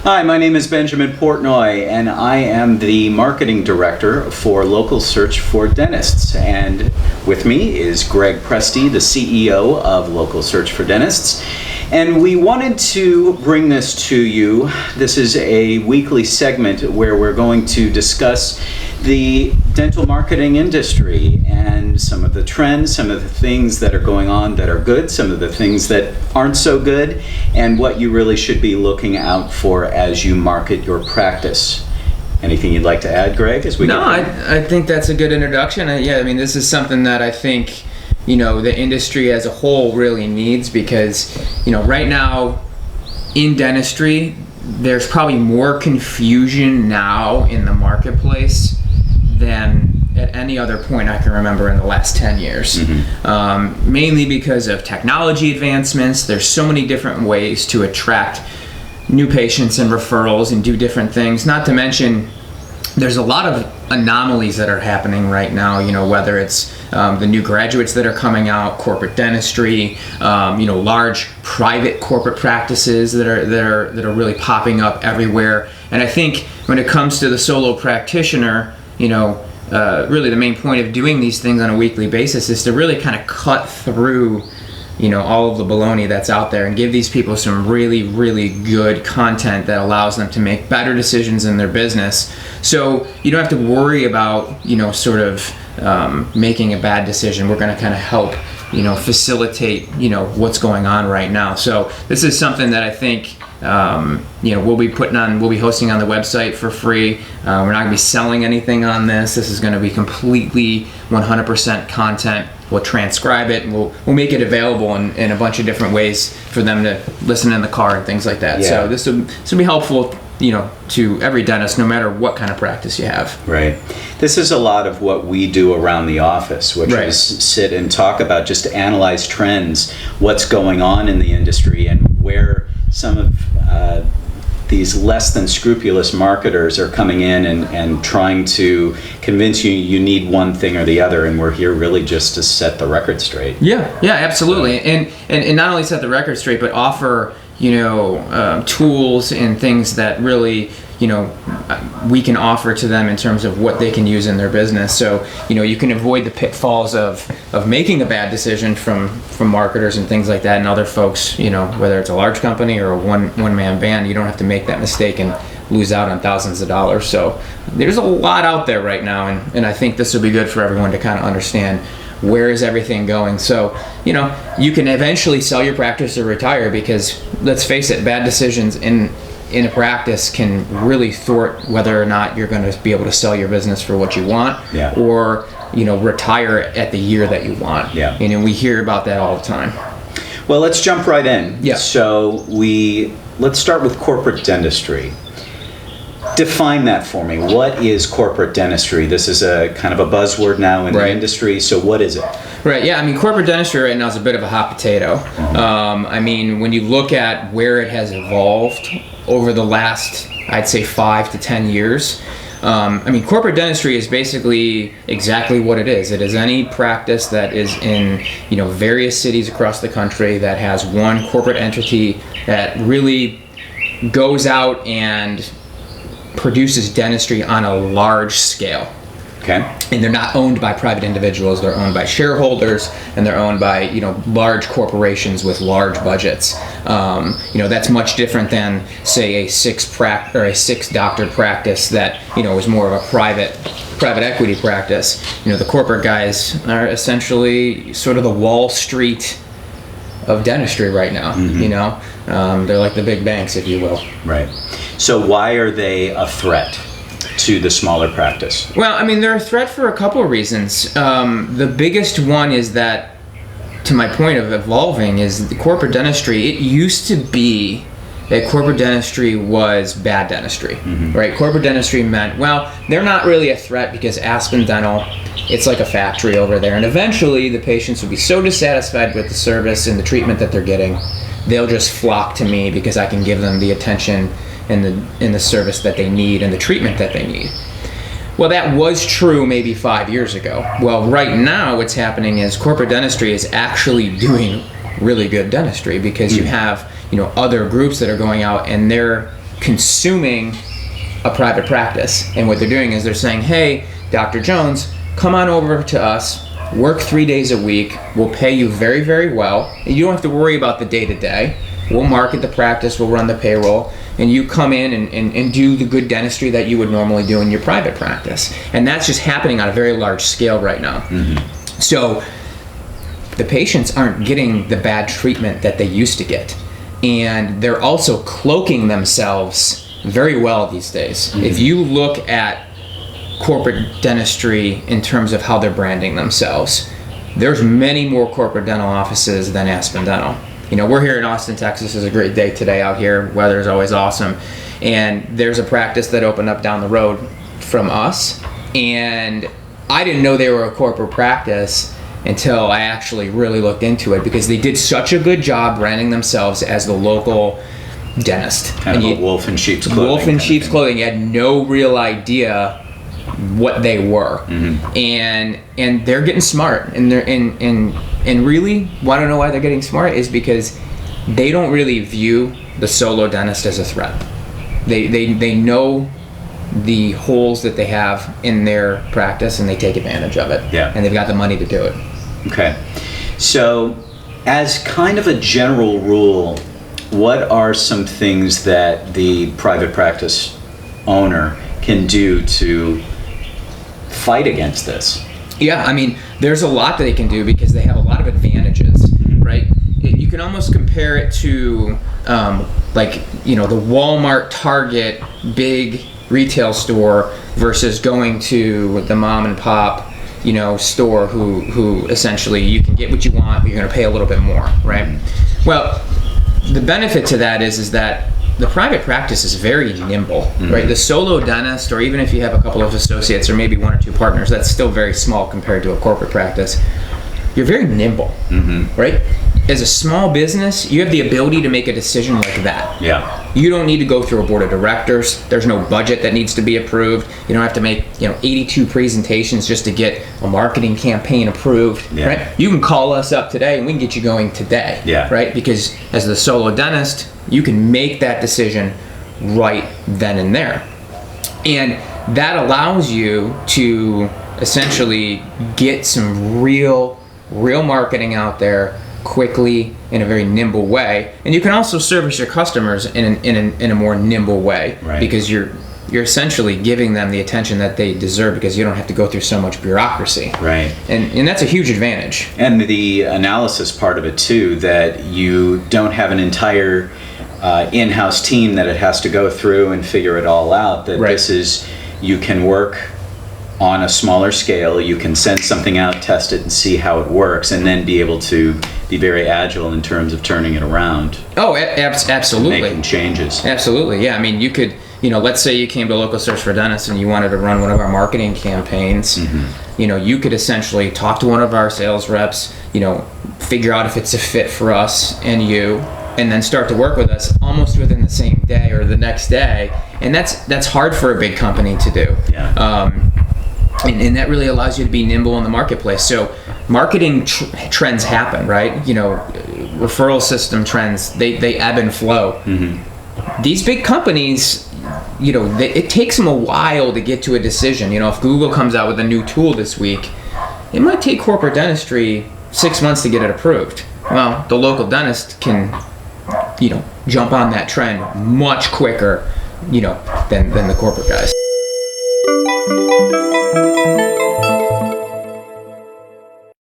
Hi, my name is Benjamin Portnoy, and I am the marketing director for Local Search for Dentists. And with me is Graig Presti, the CEO of Local Search for Dentists. And we wanted to bring this to you. This is a weekly segment where we're going to discuss the dental marketing industry and some of the trends, some of the things that are going on that are good, some of the things that aren't so good, and what you really should be looking out for as you market your practice. Anything you'd like to add, Graig? I think that's a good introduction. This is something that I think the industry as a whole really needs, because right now in dentistry there's probably more confusion now in the marketplace than at any other point I can remember in the last 10 years. Mainly because of technology advancements. There's so many different ways to attract new patients and referrals and do different things. Not to mention, there's a lot of anomalies that are happening right now, whether it's the new graduates that are coming out, corporate dentistry, large private corporate practices that are really popping up everywhere. And I think when it comes to the solo practitioner, really the main point of doing these things on a weekly basis is to really kind of cut through all of the baloney that's out there and give these people some really, really good content that allows them to make better decisions in their business. So you don't have to worry about, making a bad decision. We're going to kind of help, facilitate, what's going on right now. So this is something that I think, we'll be hosting on the website for free. We're not going to be selling anything on this. This is going to be completely 100% content. We'll transcribe it and we'll make it available in a bunch of different ways for them to listen in the car and things like that. Yeah. So this will be helpful, to every dentist, no matter what kind of practice you have. Right. This is a lot of what we do around the office, which is sit and talk about, just to analyze trends, what's going on in the industry, and where some of these less than scrupulous marketers are coming in and trying to convince you need one thing or the other, and we're here really just to set the record straight. Yeah, absolutely. And not only set the record straight, but offer tools and things that really we can offer to them in terms of what they can use in their business. So you can avoid the pitfalls of making a bad decision from marketers and things like that, and other folks, whether it's a large company or a one-man band. You don't have to make that mistake and lose out on thousands of dollars. So there's a lot out there right now, and I think this will be good for everyone to kind of understand where is everything going. So you can eventually sell your practice or retire, because let's face it, bad decisions in a practice can really thwart whether or not you're going to be able to sell your business for what you want, or retire at the year that you want. And we hear about that all the time. Well, let's jump right in. Yeah. So let's start with corporate dentistry. Define that for me. What is corporate dentistry? This is a kind of a buzzword now in the industry. So what is it? Right. Yeah. Corporate dentistry right now is a bit of a hot potato. When you look at where it has evolved over the last, I'd say 5 to 10 years, corporate dentistry is basically exactly what it is. It is any practice that is in, various cities across the country that has one corporate entity that really goes out and produces dentistry on a large scale. Okay. And they're not owned by private individuals. They're owned by shareholders, and they're owned by large corporations with large budgets. That's much different than, say, a six doctor practice that is more of a private equity practice. The corporate guys are essentially sort of the Wall Street of dentistry right now. They're like the big banks, if you will. Right. So why are they a threat to the smaller practice? Well, they're a threat for a couple of reasons. The biggest one is that, to my point of evolving, is the corporate dentistry. It used to be that corporate dentistry was bad dentistry, right? Corporate dentistry meant, well, they're not really a threat because Aspen Dental, it's like a factory over there, and eventually the patients will be so dissatisfied with the service and the treatment that they're getting, they'll just flock to me because I can give them the attention and the service that they need and the treatment that they need. Well, that was true maybe 5 years ago. Well, right now what's happening is corporate dentistry is actually doing really good dentistry, because you have other groups that are going out and they're consuming a private practice. And what they're doing is they're saying, hey, Dr. Jones, come on over to us, work 3 days a week, we'll pay you very, very well, and you don't have to worry about the day-to-day. We'll market the practice, we'll run the payroll, and you come in and do the good dentistry that you would normally do in your private practice. And that's just happening on a very large scale right now. Mm-hmm. So the patients aren't getting the bad treatment that they used to get. And they're also cloaking themselves very well these days. Mm-hmm. If you look at corporate dentistry in terms of how they're branding themselves, there's many more corporate dental offices than Aspen Dental. You know, we're here in Austin, Texas. It's a great day today out here. Weather is always awesome. And there's a practice that opened up down the road from us. And I didn't know they were a corporate practice until I actually really looked into it, because they did such a good job branding themselves as the local dentist. Kind of a wolf in sheep's clothing. Wolf in sheep's clothing. You had no real idea what they were. Mm-hmm. And they're getting smart, and they're and really, want to know why they're getting smart is because they don't really view the solo dentist as a threat. They know the holes that they have in their practice, and they take advantage of it. Yeah. And they've got the money to do it. Okay. So, as kind of a general rule, what are some things that the private practice owner can do to fight against this? Yeah, I mean, there's a lot that they can do because they have a lot of advantages, right? You can almost compare it to, like, you know, the Walmart, Target, big retail store versus going to the mom and pop, you know, store who essentially you can get what you want, but you're going to pay a little bit more, right? Well, the benefit to that is that the private practice is very nimble, mm-hmm. right? The solo dentist, or even if you have a couple of associates or maybe one or two partners, that's still very small compared to a corporate practice. You're very nimble, mm-hmm. right? As a small business, you have the ability to make a decision like that. Yeah. You don't need to go through a board of directors. There's no budget that needs to be approved. You don't have to make, 82 presentations just to get a marketing campaign approved, yeah. right? You can call us up today and we can get you going today, yeah. right? Because as the solo dentist, you can make that decision right then and there. And that allows you to essentially get some real marketing out there quickly in a very nimble way, and you can also service your customers in a more nimble way, right. because you're essentially giving them the attention that they deserve because you don't have to go through so much bureaucracy, right? And that's a huge advantage. And the analysis part of it too, that you don't have an entire in-house team that it has to go through and figure it all out. That right. This is, you can work on a smaller scale, you can send something out, test it, and see how it works, and then be able to be very agile in terms of turning it around. Oh, absolutely. Making changes. Absolutely, yeah. I mean, you could, let's say you came to Local Search for Dentists and you wanted to run one of our marketing campaigns. Mm-hmm. You could essentially talk to one of our sales reps, figure out if it's a fit for us and you, and then start to work with us almost within the same day or the next day. And that's hard for a big company to do. Yeah. And that really allows you to be nimble in the marketplace. So marketing trends happen, right? Referral system trends, they ebb and flow. Mm-hmm. These big companies, it takes them a while to get to a decision. If Google comes out with a new tool this week, it might take corporate dentistry 6 months to get it approved. Well, the local dentist can, jump on that trend much quicker, than the corporate guys.